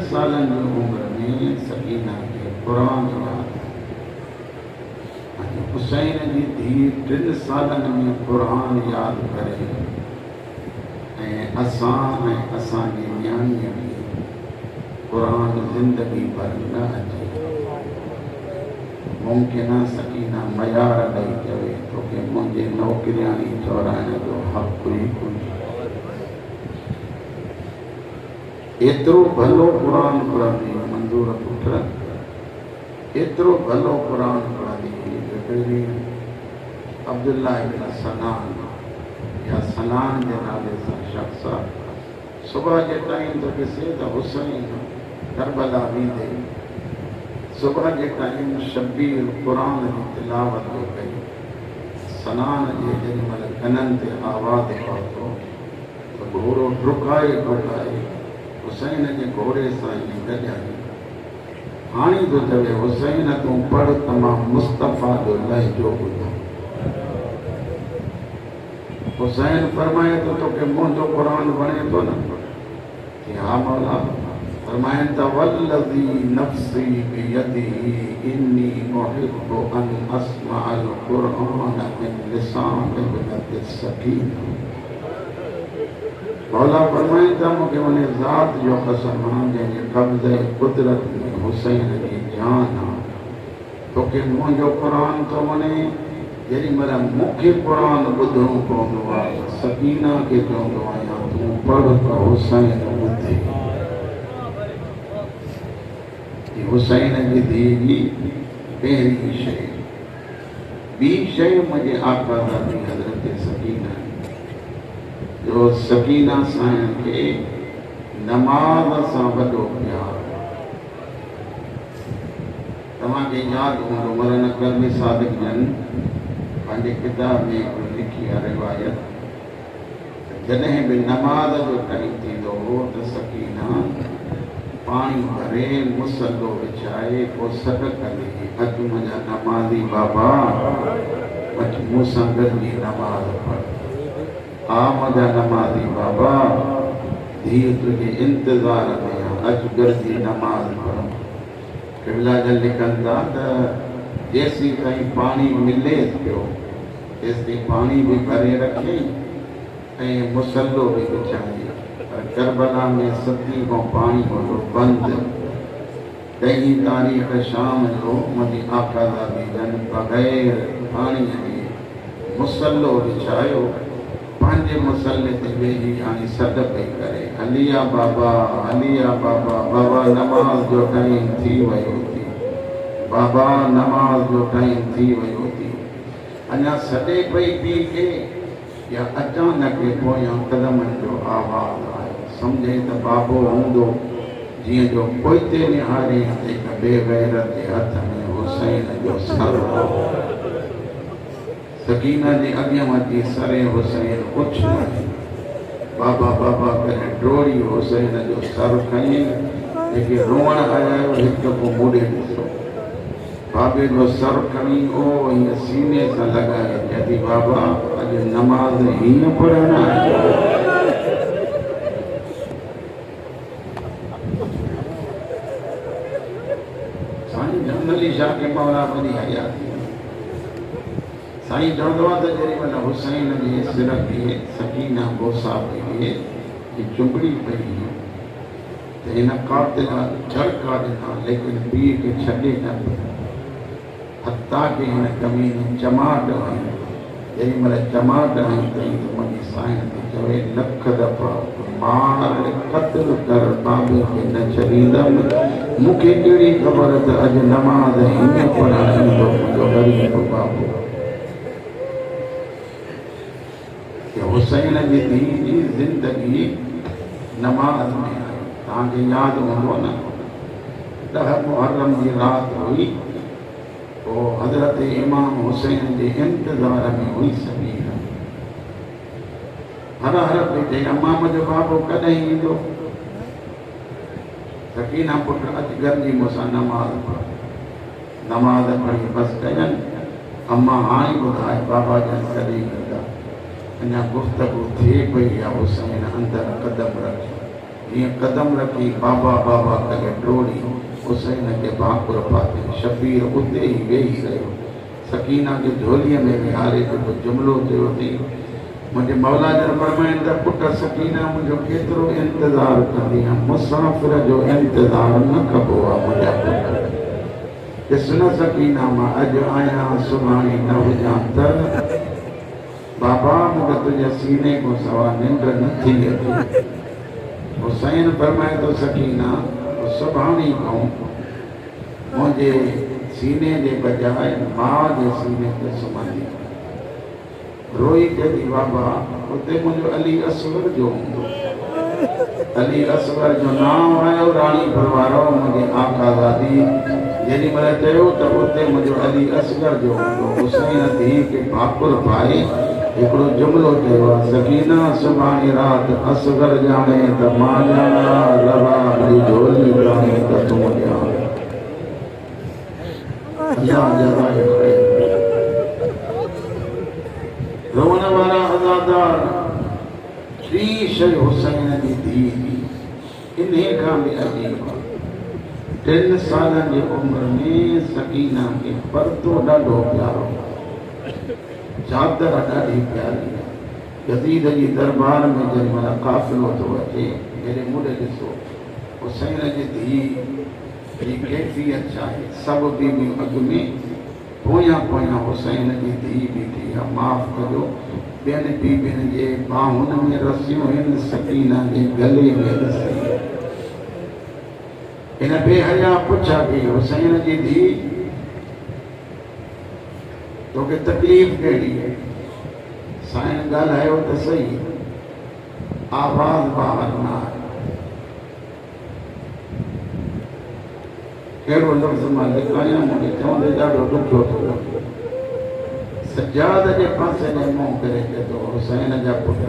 सालन जी उम्र में सकीना के कुरान याद आयो। हुसैन जी धी 3 सालन में कुरान याद करे ऐं असां जी न्याणीअ खे कुरान ज़िंदगी भर न अचे। मुमकिन आहे सकीना मयार ॾेई चवे तोखे मुंहिंजे नौकिरियाणी चौराइण जो हक़ ई कोन्हे। एतिरो भलो क़ुरान पढ़ंदी मंज़ूर पुट, एतिरो भलो क़ुरान पढ़ंदी जो पहिरीं अब्दुल्ला इब्न सनान या सनान जे नाले सां शख़्स सुबह जे टाइम तो ॾिसे त हुसैन करबला वेंदे सुबह के टाइम शब्बीर कुरान की तिलावत जो कई। सनान जे जेॾीमहिल कननि ते आवाज़ पहुतो तो घोड़ो डुकाए डुकाए हुसैन के घोड़े सां ईअं गॾियाई। हाणे तो चवे हुसैन तूं पढ़ त मां मुस्तफ़ा जो लहजो ॿुधां। हुसैन फरमाए तो तोखे मुंहिंजो कुरान वणे थो न? हा मौला। फरमाइनि त वल्लज़ी नफ़्सी बियदिही इन्नी उहिब्बु अन अस्मअल क़ुरआन मिन लिसान इब्नति सकीना। मौला फरमाइनि था मूंखे उन ज़ात जो कसम आहे जंहिंजे कब्ज़े कुदरत में हुसैन जी जान आहे। तोखे मुंहिंजो क़ुरान थो वणे। जेॾीमहिल मूंखे क़ुरान ॿुधणो पवंदो आहे सकीना खे चवंदो आहियां तूं पढ़ त हुसैन ॿुधे। हुसैन जी धीअ जी पहिरीं शइ। ॿी शइ मुंहिंजे आका दादी हज़रत सकीना जो सकीना साईं खे नमाज़ सां वॾो प्यार। तव्हांखे यादि हूंदो मरन क़ल्बी सादिक जन पंहिंजे किताब में हिकिड़ो लिखी आहे रिवायत, जॾहिं बि नमाज़ जो टाइम थींदो हो त सकीना पानी भरे मुसल्लो विछाए पोइ सॾ कंदी अचु मुंहिंजा नमाज़ी बाबा अचु मूंसां गॾिजी नमाज़ पढ़। हा मुंहिंजा नमाज़ी बाबा धीअ तुंहिंजे इंतज़ार में आहे अचु गॾिजी नमाज़ पढ़। किबला जन लिखनि था त जेसीं ताईं पाणी मिले पियो तेसीं पाणी बि भरे रखे ऐं मुसल्लो बि विछाए। करबला में सती को पानी हो बंद। 10 तारीख़ शाम जो मुझे आका दादी जन बग़ैर पानी के मुसल्लो विछायो। पंहिंजे मुसल्ले ते वेही हाणे सॾ पई करे हलिया बाबा बाबा नमाज जो टाइम थी वियो थी। बाबा नमाज जो टाइम थी वियो थी। अञा सॾे पई पी के या अचानक पोयां कदमनि जो आवाज़ आयो। समझे त बाबो हूंदो जीअं जो पोइते निहारे हिक बेग़ैरत जे हथ में हुसैन जो सर हो। सकीना जे अॻियां अची सरे हुसैन कुझु न बाबा बाबा करे डोड़ी हुसैन जो सर खई। जेके रोअण आया हिकु को मुड़े ॾिसो बाबे जो सर खणी ओ हीअं सीने सां लॻाए चई बाबा अॼु नमाज़ हीअं पढ़ण आहे। शाह के मौला बनी हयाती साईं चवंदो आहे त जेॾीमहिल हुसैन जे सिर खे सकीना बोसा पई की चुंबड़ी पई त हिन कातिल झड़का ॾिना लेकिन पीउ खे छॾे न पियो। हता के हिन कमीने चमाट हई। जेॾीमहिल चमाट हई अथई त मुंहिंजी साईं खे चवे लख दफ़ा मार क़त्ल कर बाबे खे न छॾींदमि। मूंखे कहिड़ी ख़बर त अॼु नमाज़ हीअं पढ़ण ईंदो मुंहिंजो ग़रीब बाबो। हुसैन जी धीअ जी ज़िंदगी नमाज़ में आई। तव्हांखे यादि हूंदो न 10 मुहर्रम जी राति हुई। पोइ हज़रत इमाम हुसैन जे इंतज़ार में हुई सकीना। हर पई चई अम्मा मुंहिंजो बाबो कॾहिं ईंदो? सकीना पुट अच गॾिजी मूंसां नमाज़ पढ़। नमाज़ पढ़ी बसि कयनि। अम्मा हाणे ॿुधाए बाबा जन कॾहिं ईंदा? अञा गुफ़्तगू थिए पई आहे। हुसैन अंदरि कदम रखी जीअं कदम रखी बाबा बाबा करे टोड़ी हुसैन के भाकुर पाते शबीर उते ही वेही रहियो सकीना के झोलीअ में विहारे जेको जुमिलो चयो थी मुंहिंजे मौला जन फरमाइनि त पुट सकीना मुंहिंजो केतिरो इंतज़ारु कंदी आहे मुसाफ़िर जो इंतज़ारु न कबो आहे मुंहिंजा पुट ॾिस न सकीना मां अॼु आहियां सुभाणे न हुजां त बाबा मूंखे तुंहिंजे सीने को सवा निंड नथी अचे हुसैन फरमाए थो सकीना सुभाणे खां मुंहिंजे सीने जे बजाए मां जे सीने ते सुम्हंदी रोई चई बाबा उते मुंहिंजो अली असगर जो हूंदो अली असगर जो नाम आयो राणी परवारो मुंहिंजी आकाज़ादी जेॾी महिल चयो त उते मुंहिंजो अली असगर जो हूंदो हुसैन धीउ खे भाकुर पाए हिकिड़ो जुमिलो चयो आहे सकीना सुभाणे राति असगर ॼाणे त मां ॼाणा रवा भई झोली ॼाणे त तूं ॼाण रोअण वारा अज़ादार टी शइ हुसैन जी धीउ इन्हे खां बि अजीब आहे 3 सालनि जी उमिरि में सकीना खे पर्दो ॾाढो प्यारो चादर ॾाढी प्यारी आहे यज़ीद जी दरबार में जंहिं महिल काफ़िलो थो अचे हेॾे मुॾे ॾिसो हुसैन जी धीउ जी कैफ़ियत छा आहे सभु बीबियूं अॻु में पोयां पोयां हुसैन जी धीउ बीठी आहे माफ़ कजो ॿियनि बीबियुनि जे बाहुनि में रसियूं आहिनि सकीना जे गले में रसी हिन बेहया पुछा कई हुसैन जी धीउ तोखे तकलीफ़ कहिड़ी आहे साईं ॻाल्हायो त सही आवाज़ ॿाहिरि न आहे कहिड़ो लफ़्ज़ मां लिखायां मूंखे चवंदे ॾाढो ॾुखियो थो लॻे सजाद जे पासे ॾे मुंहुं करे चए थो हुसैन जा पुट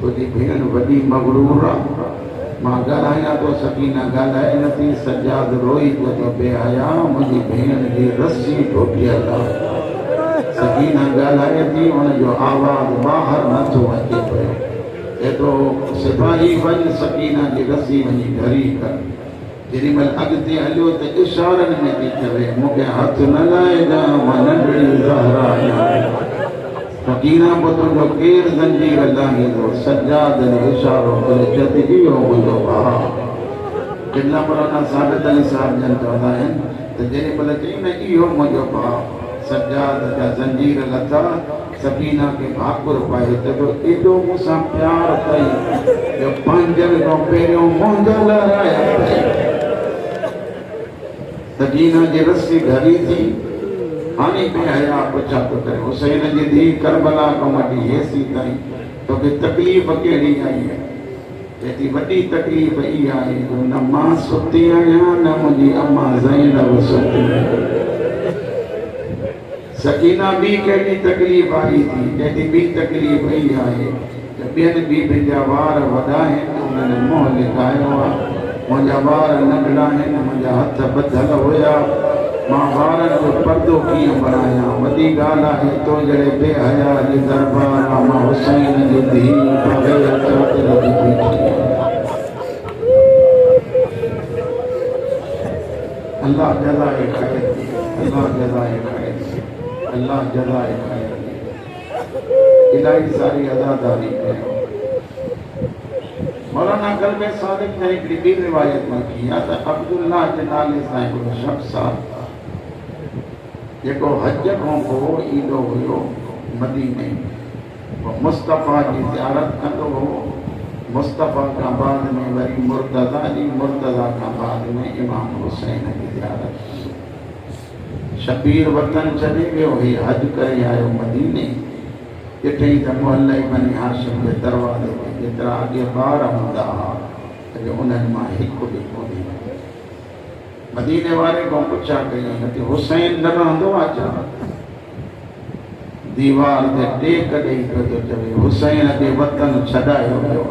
तुंहिंजी भेण वॾी मगरूर आहे मां ॻाल्हायां थो सकीना ॻाल्हाए नथी सजाद रोई पियो थो बेहया मुंहिंजी भेण जी रस्सी टोटियल आहे सकीना ॻाल्हाए थी हुनजो आवाज़ ॿाहिरि नथो अचे पियो चए थो सिपाही वञ सकीना जी रस्सी वञी ढरी कर जेॾी महिल अॻिते हलियो त इशारनि में थी चवे मूंखे हथ न लाइजा मां नंढड़ी ज़हरा आहियां सकीना पोइ तुंहिंजो केरु ज़ंजीर लाहींदो सजाद ने इशारो करे चए थी इहो मुंहिंजो भाउ जिन मौलाना साबित अली साहिब जन चवंदा आहिनि त जेॾी महिल चई न इहो मुंहिंजो भाउ सजाद जा ज़ंजीर लथा सकीना के भाकुर पाए चए थो एॾो मूंसां प्यार कई जो पंहिंजनि खां पहिरियों मुंहिंजा लहराया अथई सकीना जी रस्सी घरी थी हाणे बेहया पुछा थो करे हुसैन जी धीउ करबला खां वठी हेसी ताईं तोखे तकलीफ़ कहिड़ी आई आहे चए थी वॾी तकलीफ़ इहा आहे जो न मां सुती आहियां न मुंहिंजी अम्मा ज़ैनब सुती सकीना ॿी कहिड़ी तकलीफ़ आई थी चए थी ॿी तकलीफ़ इहा आहे त ॿियनि बीबियुनि जा वार वॾा आहिनि उन्हनि मुंहुं लिकायो आहे मुंहिंजा वार नंढड़ा आहिनि मुंहिंजा हथ ॿधल हुया मां वारनि जो पर्दो कीअं बणायां वॾी ॻाल्हि आहे तो जहिड़े बेहया जे दरबार मां हुसैन जी धीउ बग़ैर चादर जी बीठी अल्लाह जज़ाए ख़ैर अल्लाह जज़ाए ख़ैर अल्लाह जज़ाए ख़ैर इलाही सारी अदादारी कयो मौलाना कल्बे सादिक ने हिकिड़ी ॿी रिवायत में की आहे त अब्दुल्ला जे नाले सां हिकिड़ो शख़्स आहे जेको हज खां पोइ ईंदो हुयो मदीने मुस्तफ़ा जी ज़ियारत कंदो हो मुस्तफ़ा खां बाद में वरी मुर्तज़ा जी मुर्तज़ा खां बाद में इमाम हुसैन जी ज़ियारत शबीर वतन छॾे वियो ही हज करे आयो मदीने ॾिठई त मुहल्ले बनी हाशिम जे दरवाज़े ते जेतिरा अॻे ॿार हूंदा हुआ अॼु उन्हनि मां हिकु बि कोन्हे मदीने वारे खां पुछा कई त हुसैन न रहंदो आहे छा दीवार ते टेक ॾेई पियो थो चवे हुसैन खे वतन छॾायो वियो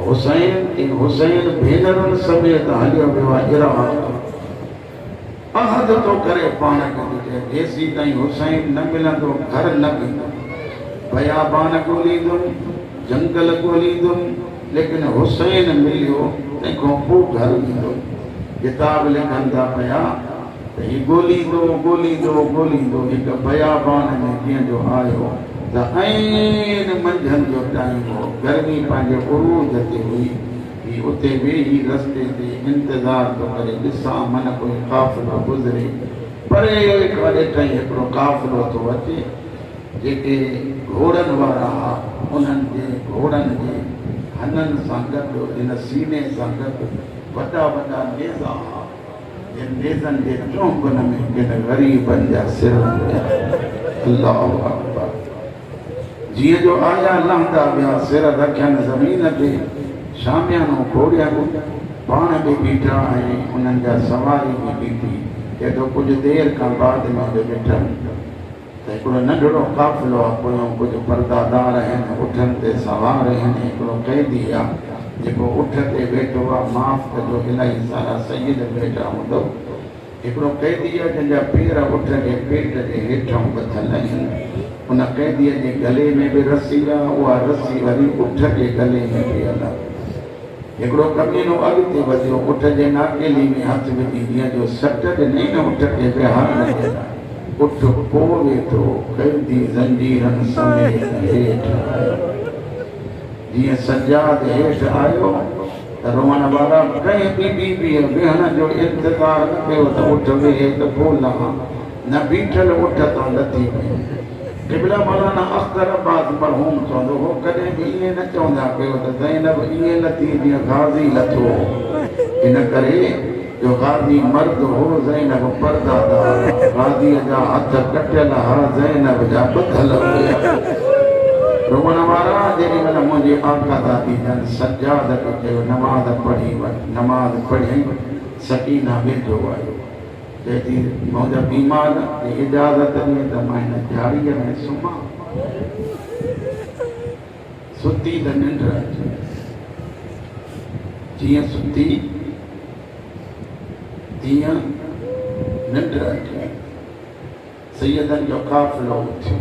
हुसैन भेनरुनि समेत हलियो वियो आहे इराक़ अहद थो करे पाण खे जेसीं ताईं हुसैन न मिलंदो घर न वेंदो बयाबान ॻोल्हींदुमि जंगल ॻोल्हींदुमि लेकिन हुसैन मिलियो तंहिंखां पोइ घर ईंदो किताब लिखनि था पिया त हीउ ॻोल्हींदो हिकु बयाबान में कीअं जो आयो त ऐन मंझंदि जो टाइम हो गर्मी पंहिंजे उरूज ते हुई हीउ उते वेही रस्ते ते इंतज़ार थो करे ॾिसां मन कोई काफ़िलो गुज़रे परे करे ताईं हिकिड़ो काफ़िलो थो अचे जेके घोड़नि वारा हुआ उन्हनि जे घोड़नि जे हननि सां गॾु इन सीने सां गॾु वॾा वॾा नेज़ा हुआ जिन नेज़नि जे चौंकनि में किन ग़रीबनि जा सिर हुया अल्लाहु अकबर जीअं जो आया लहंदा विया सिर रखियनि ज़मीन ते शामियानो खोड़ियनि पाण बि बीठा ऐं उन्हनि जा सवारी बि बीठी एॾो कुझु देरि खां बाद में बि ॾिठनि त हिकिड़ो नंढड़ो काफ़िलो आहे पोयों कुझु परदादार आहिनि उठनि ते सवार आहिनि हिकिड़ो क़ैदी आहे जेको उठ ते वेठो आहे माफ़ कजो इलाही सारा सईद वेठा हूंदो हिकिड़ो क़ैदी आहे जंहिंजा पेर उठ जे पेट जे हेठां बथियल आहिनि उन क़ैदीअ जे गले में बि रसी आहे उहा रसी वरी उठ जे गले में पियल आहे हिकिड़ो कमीनो अॻिते वधियो उठ जे नाकेली में हथ विझी जीअं जो सट ॾिनई न उठ खे विहार न ॾिना उठ पोइ वेठो क़ैदी ज़ंजीरनि समेत हेठि आयो जीअं सजाद हेठि आयो त रोअण वारा कंहिं बि वेहण जो इंतज़ार न कयो त उठ वेहे त पोइ लहां न बीठल उठ तां लथी पई क़िबला मौलाना अख्तर अब्बास मरहूम चवंदो हो कॾहिं बि ईअं न चवंदा कयो त ज़ैनब ईअं लथी जीअं गाज़ी लथो इन करे जो गाज़ी मर्द हो ज़ैनब परदादार गाज़ीअ जा हथ कटियल हुआ ज़ैनब जा ॿधल हुया रोअण वारा जेॾी महिल मुंहिंजे आका दादी जन सजाद खे चयो नमाज़ पढ़ी वञ नमाज़ पढ़ियईं सकीना वेठो आयो चई मुंहिंजा बीमार इजाज़त ॾिए त मां हिन झाड़ीअ में सुम्हां सुती त निंड अचे जीअं सुती तीअं निंड अचे सैयदनि जो काफ़िलो उथियो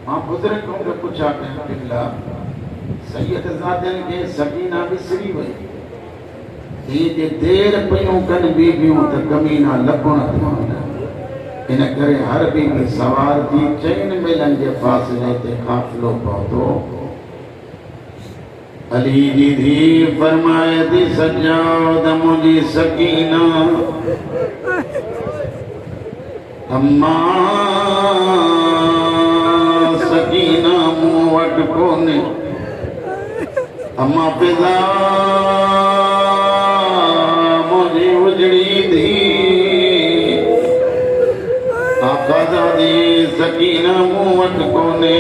मां बुज़ुर्गों खे पुछा कया सैयद ज़ादनि खे सकीना विसरी वई जे देर पयूं कनि बीबियूं त कमीना लॻण पवंदा इन करे हर बीबी सवार थी चइनि मेलनि जे फासिले ते काफ़िलो पहुतो अली जी धी फरमाए थी सजाद मुंहिंजी सकीना अम्मा सकीना मूं वटि कोन्हे अम्मा पिता उजड़ी थी आका दादी सकीना मूं वटि कोन्हे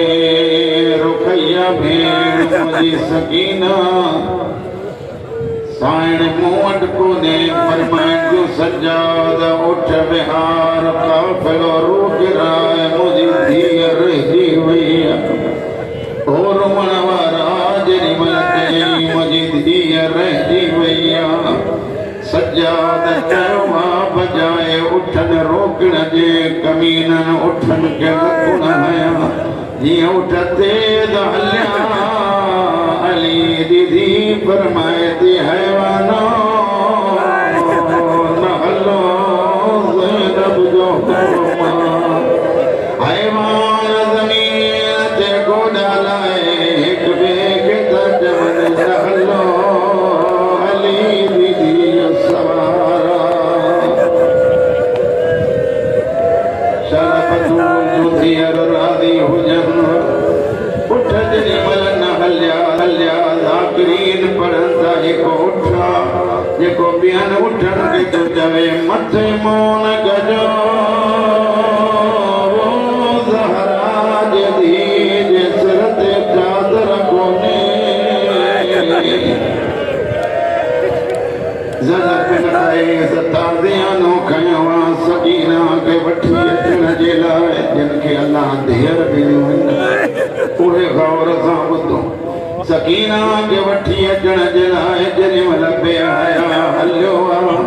रुखैया भेण मुंहिंजी सकीना साइण मूं वटि कोन्हे फरमाइण जो सजाद उठ विहार काफ़िलो रोकिराए मुंहिंजी धीअ रहिजी वई ओ रोअण वारा जेॾी महिल चई मुंहिंजी धीअ रहिजी वई आहे सजाद चयो बजाए उठन रोकण जे कमीनन उठन के गुण हया जीअं उठ तेज हलिया अली दीदी फरमाए थी हैवानो न हलो ज़ैनब जो हैवान ज़मीन ते गोॾा लाए हिक ॿिए खे था चवनि न हलो अली दीदी राज़ी हुजनि उठ जेॾी महिल न हलिया हलिया ज़ाकिरीन पढ़ंदा हिकु उठा जेको ॿियनि उठनि खे थो चवे मथे मोन गजो ज़हरा जे धीअ जे सिर ते चादर कोन्हे ताज़ियानो खयो आहे सकीना खे वठी अचण जे लाइ जिन खे अलाह धीअर ॾिनियूं आहिनि उहे गौर सां ॿुधो सकीना खे वठी अचण जे लाइ जेॾी महिल बेहया हलियो आहे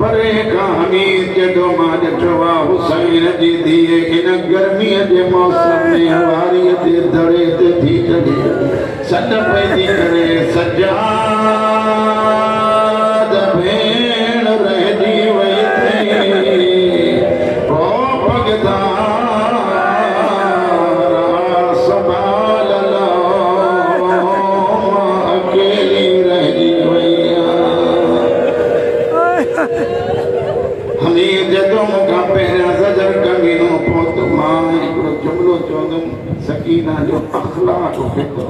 परे खां हमीद जेॾो मां ॾिठो आहे हुसैन जी धीअ इन गर्मीअ जे मौसम में वारीअ जे दड़े ते थी चढ़ी सट पैदी करे सजाद भेण रहजी वई थई ओ भगतारा संभाल लो अकेली रहजी वई हमें जदों मूंखां पहिरियां ज़जर कमीनो पहुतो मां हिकिड़ो जुमिलो चवंदुमि सकीना जो अखलाक फिक्रो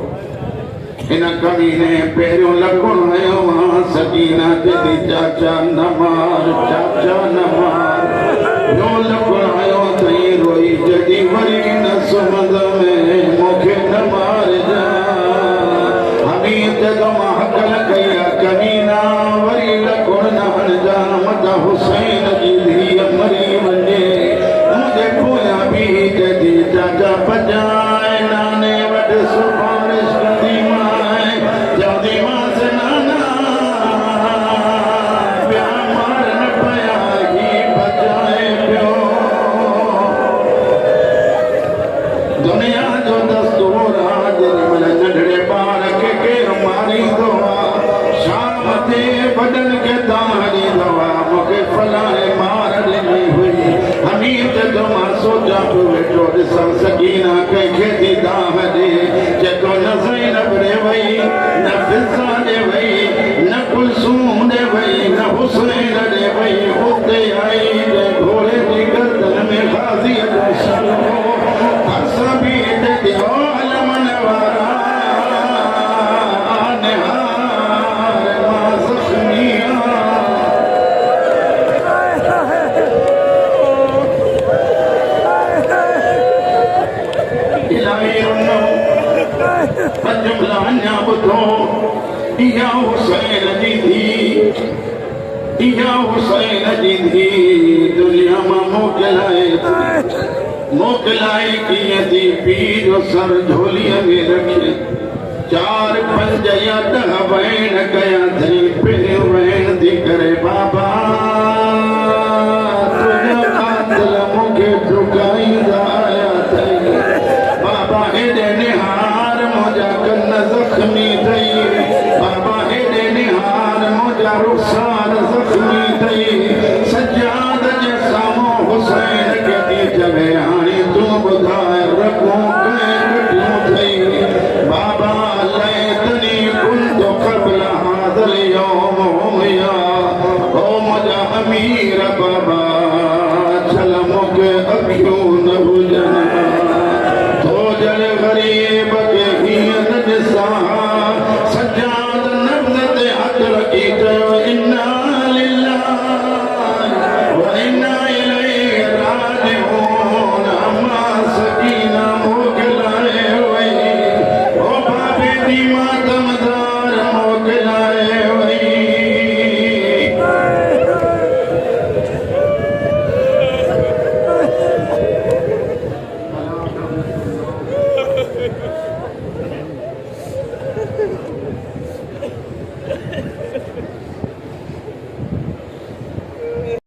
इन कमीने पहिरियों लकुण हयो मां सकीना चई चाचा न मार ॿियो लकुण हयो तई रोई जॾहिं वरी न सुम्हंद में मूंखे न मारजा हमी जदों मां हकल कई आहे कमीना वरी लकुण न हणजा मता हुसैन जी धीअ मरी वञे मुंहिंजे पोयां बि जॾहिं चाचा पजाए नाने वटि सुभाणे कंदी मां चवंदी मांसि नाना ॿिया मार न पिया ही बचाए पियो दुनिया जो दस्तूर आहे जेॾीमहिल नंढड़े ॿार खे केरु मारींदो आहे शाम ते वॾनि खे तव्हां ॾींदो आहे मूंखे फलाणे मार ॾिनी हुई हमीद जो मां सोचां पियो वेठो ॾिसां सकीना कंहिंखे थी दाह ॾे जेको न ज़ैनब ॾे वई न फिज़ा ॾे वई न कुलसूम ॾे वई न हुसैन ॾे वई उते आई घोड़े जी गर्दन में ग़ाज़ीअ जो सर हो असां बि हिते ॾियो अलमन वारा निहार मां ज़ख़्मी जुमिला अञा ॿुधो इहा हुसैन जी धी दुनिया मां मोकिलाए कीअं थी पीउ जो सर झोलीअ में रखे 4 5 या 10 वहण कया अथई पहिरियों वहण थी करे बाबा तुंहिंजा कातिल मूंखे डुकाईंदा आया अथई बाबा हेॾे निहार मुंहिंजा कन ज़ख़्मी अथई बाबा हेॾे निहार मुंहिंजा रुख़सार ज़ख़्मी अथई सजाद जे साम्हूं हुसैन खे थी चवे हाणे तूं ॿुधाए रखूं कंहिं कटियूं अथई बाबा लैतनी कुंत क़ब्ल हाज़िल यौम हुया ओ मुंहिंजा अमीर